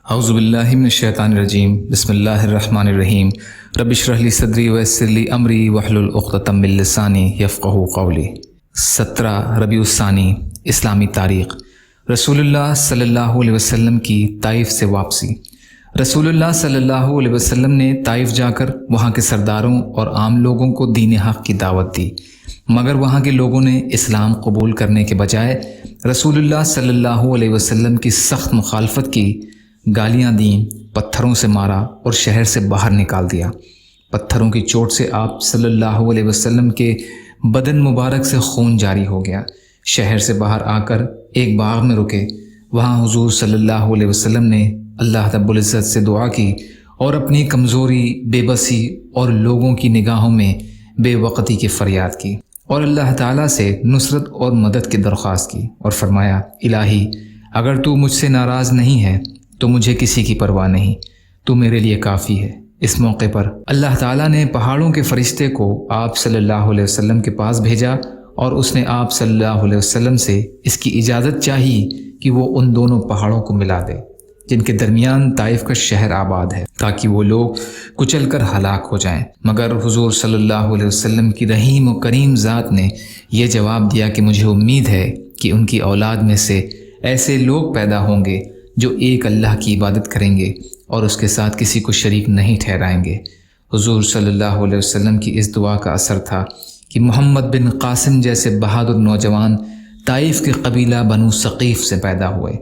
اعوذ باللہ من الشیطان الرجیم بسم اللہ الرحمن الرحیم رب اشرح لی صدری ویسر لی امری واحلل عقدۃ من لسانی یفقہوا قولی۔ 17 ربیع الثانی اسلامی تاریخ۔ رسول اللہ صلی اللہ علیہ وسلم کی طائف سے واپسی۔ رسول اللہ صلی اللہ علیہ وسلم نے طائف جا کر وہاں کے سرداروں اور عام لوگوں کو دین حق کی دعوت دی، مگر وہاں کے لوگوں نے اسلام قبول کرنے کے بجائے رسول اللہ صلی اللہ علیہ وسلم کی سخت مخالفت کی، گالیاں دیں، پتھروں سے مارا اور شہر سے باہر نکال دیا۔ پتھروں کی چوٹ سے آپ صلی اللہ علیہ وسلم کے بدن مبارک سے خون جاری ہو گیا۔ شہر سے باہر آ کر ایک باغ میں رکے۔ وہاں حضور صلی اللہ علیہ وسلم نے اللہ رب العزت سے دعا کی اور اپنی کمزوری، بے بسی اور لوگوں کی نگاہوں میں بے وقتی کی فریاد کی، اور اللہ تعالیٰ سے نصرت اور مدد کی درخواست کی، اور فرمایا: الہی، اگر تو مجھ سے ناراض نہیں ہے تو مجھے کسی کی پرواہ نہیں، تو میرے لیے کافی ہے۔ اس موقع پر اللہ تعالیٰ نے پہاڑوں کے فرشتے کو آپ صلی اللہ علیہ وسلم کے پاس بھیجا، اور اس نے آپ صلی اللہ علیہ وسلم سے اس کی اجازت چاہی کہ وہ ان دونوں پہاڑوں کو ملا دے جن کے درمیان طائف کا شہر آباد ہے، تاکہ وہ لوگ کچل کر ہلاک ہو جائیں۔ مگر حضور صلی اللہ علیہ وسلم کی رحیم و کریم ذات نے یہ جواب دیا کہ مجھے امید ہے کہ ان کی اولاد میں سے ایسے لوگ پیدا ہوں گے جو ایک اللہ کی عبادت کریں گے اور اس کے ساتھ کسی کو شریک نہیں ٹھہرائیں گے۔ حضور صلی اللہ علیہ وسلم کی اس دعا کا اثر تھا کہ محمد بن قاسم جیسے بہادر نوجوان طائف کے قبیلہ بنو ثقیف سے پیدا ہوئے،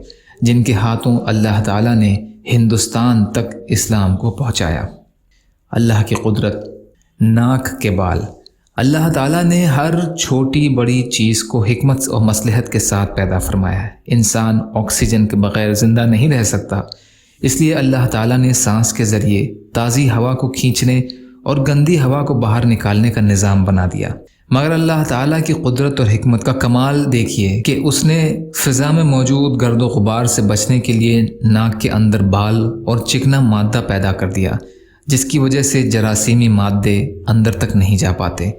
جن کے ہاتھوں اللہ تعالیٰ نے ہندوستان تک اسلام کو پہنچایا۔ اللہ کی قدرت، ناک کے بال۔ اللہ تعالیٰ نے ہر چھوٹی بڑی چیز کو حکمت اور مصلحت کے ساتھ پیدا فرمایا ہے۔ انسان آکسیجن کے بغیر زندہ نہیں رہ سکتا، اس لیے اللہ تعالیٰ نے سانس کے ذریعے تازی ہوا کو کھینچنے اور گندی ہوا کو باہر نکالنے کا نظام بنا دیا۔ مگر اللہ تعالیٰ کی قدرت اور حکمت کا کمال دیکھیے کہ اس نے فضا میں موجود گرد و غبار سے بچنے کے لیے ناک کے اندر بال اور چکنا مادہ پیدا کر دیا، جس کی وجہ سے جراثیمی مادے اندر تک نہیں جا پاتے۔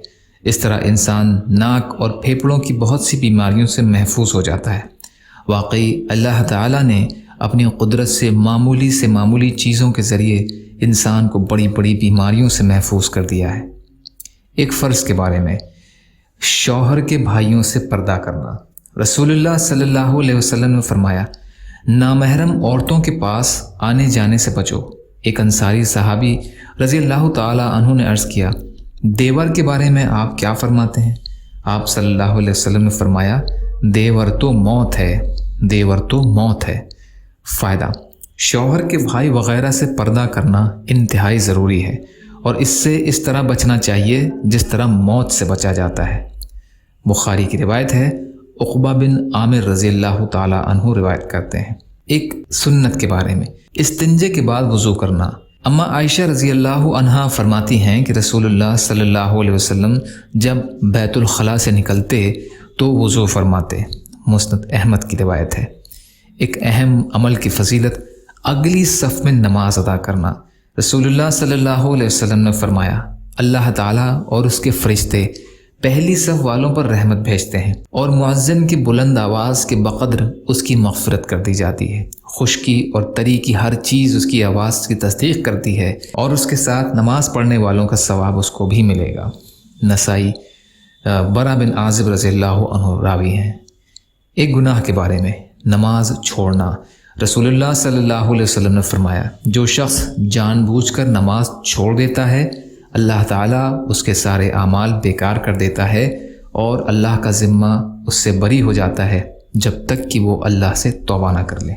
اس طرح انسان ناک اور پھیپھڑوں کی بہت سی بیماریوں سے محفوظ ہو جاتا ہے۔ واقعی اللہ تعالیٰ نے اپنی قدرت سے معمولی چیزوں کے ذریعے انسان کو بڑی بڑی بیماریوں سے محفوظ کر دیا ہے۔ ایک فرض کے بارے میں، شوہر کے بھائیوں سے پردہ کرنا۔ رسول اللہ صلی اللہ علیہ وسلم نے فرمایا: نامحرم عورتوں کے پاس آنے جانے سے بچو۔ ایک انصاری صحابی رضی اللہ تعالیٰ عنہ نے عرض کیا: دیور کے بارے میں آپ کیا فرماتے ہیں؟ آپ صلی اللہ علیہ وسلم نے فرمایا: دیور تو موت ہے، دیور تو موت ہے۔ فائدہ: شوہر کے بھائی وغیرہ سے پردہ کرنا انتہائی ضروری ہے، اور اس سے اس طرح بچنا چاہیے جس طرح موت سے بچا جاتا ہے۔ بخاری کی روایت ہے، عقبہ بن عامر رضی اللہ تعالیٰ عنہ روایت کرتے ہیں۔ ایک سنت کے بارے میں، استنجے کے بعد وضو کرنا۔ اما عائشہ رضی اللہ عنہا فرماتی ہیں کہ رسول اللہ صلی اللہ علیہ وسلم جب بیت الخلاء سے نکلتے تو وضو فرماتے۔ مسند احمد کی روایت ہے۔ ایک اہم عمل کی فضیلت، اگلی صف میں نماز ادا کرنا۔ رسول اللہ صلی اللہ علیہ وسلم نے فرمایا: اللہ تعالیٰ اور اس کے فرشتے پہلی صف والوں پر رحمت بھیجتے ہیں، اور مؤذن کی بلند آواز کے بقدر اس کی مغفرت کر دی جاتی ہے۔ خشکی اور تری کی ہر چیز اس کی آواز کی تصدیق کرتی ہے، اور اس کے ساتھ نماز پڑھنے والوں کا ثواب اس کو بھی ملے گا۔ نسائی، برا بن عازب رضی اللہ عنہ راوی ہیں۔ ایک گناہ کے بارے میں، نماز چھوڑنا۔ رسول اللہ صلی اللہ علیہ وسلم نے فرمایا: جو شخص جان بوجھ کر نماز چھوڑ دیتا ہے، اللہ تعالیٰ اس کے سارے اعمال بیکار کر دیتا ہے، اور اللہ کا ذمہ اس سے بری ہو جاتا ہے جب تک کہ وہ اللہ سے توبہ نہ کر لے۔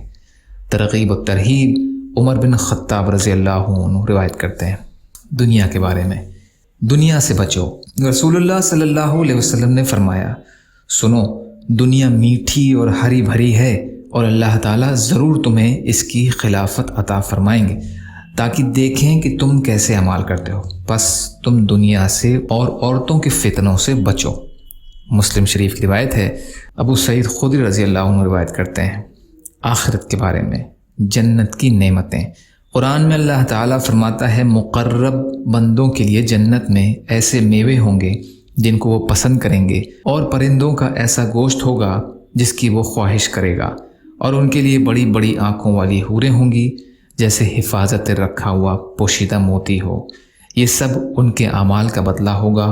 ترغیب و ترہیب، عمر بن خطاب رضی اللہ عنہ روایت کرتے ہیں۔ دنیا کے بارے میں، دنیا سے بچو۔ رسول اللہ صلی اللہ علیہ وسلم نے فرمایا: سنو، دنیا میٹھی اور ہری بھری ہے، اور اللہ تعالیٰ ضرور تمہیں اس کی خلافت عطا فرمائیں گے تاکہ دیکھیں کہ تم کیسے عمال کرتے ہو، بس تم دنیا سے اور عورتوں کے فتنوں سے بچو۔ مسلم شریف کی روایت ہے، ابو سعید خدری رضی اللہ عنہ روایت کرتے ہیں۔ آخرت کے بارے میں، جنت کی نعمتیں۔ قرآن میں اللہ تعالیٰ فرماتا ہے، مقرب بندوں کے لیے جنت میں ایسے میوے ہوں گے جن کو وہ پسند کریں گے، اور پرندوں کا ایسا گوشت ہوگا جس کی وہ خواہش کرے گا، اور ان کے لیے بڑی بڑی آنکھوں والی حوریں ہوں گی جیسے حفاظت رکھا ہوا پوشیدہ موتی ہو۔ یہ سب ان کے اعمال کا بدلہ ہوگا،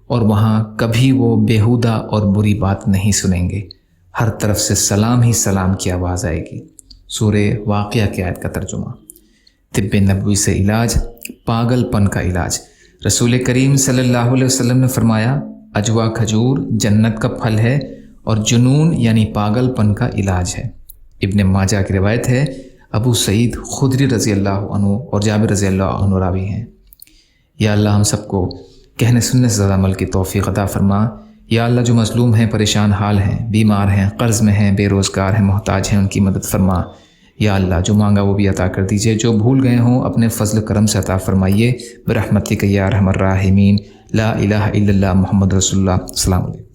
اور وہاں کبھی وہ بیہودہ اور بری بات نہیں سنیں گے۔ ہر طرف سے سلام ہی سلام کی آواز آئے گی۔ سورہ واقعہ کی آیت کا ترجمہ۔ طب نبوی سے علاج، پاگل پن کا علاج۔ رسول کریم صلی اللہ علیہ وسلم نے فرمایا، اجوا کھجور جنت کا پھل ہے اور جنون یعنی پاگل پن کا علاج ہے۔ ابن ماجہ کی روایت ہے، ابو سعید خدری رضی اللہ عنہ اور جابر رضی اللہ عنہ راوی ہیں۔ یا اللہ ہم سب کو کہنے سننے سے زیادہ عمل کی توفیق عطا فرما۔ یا اللہ جو مظلوم ہیں، پریشان حال ہیں، بیمار ہیں، قرض میں ہیں، بے روزگار ہیں، محتاج ہیں، ان کی مدد فرما۔ یا اللہ جو مانگا وہ بھی عطا کر دیجئے، جو بھول گئے ہوں اپنے فضل کرم سے عطا فرمائیے برحمتک یا ارحم الراحمین۔ لا الہ الا اللہ محمد رسول اللہ۔ السلام علیکم۔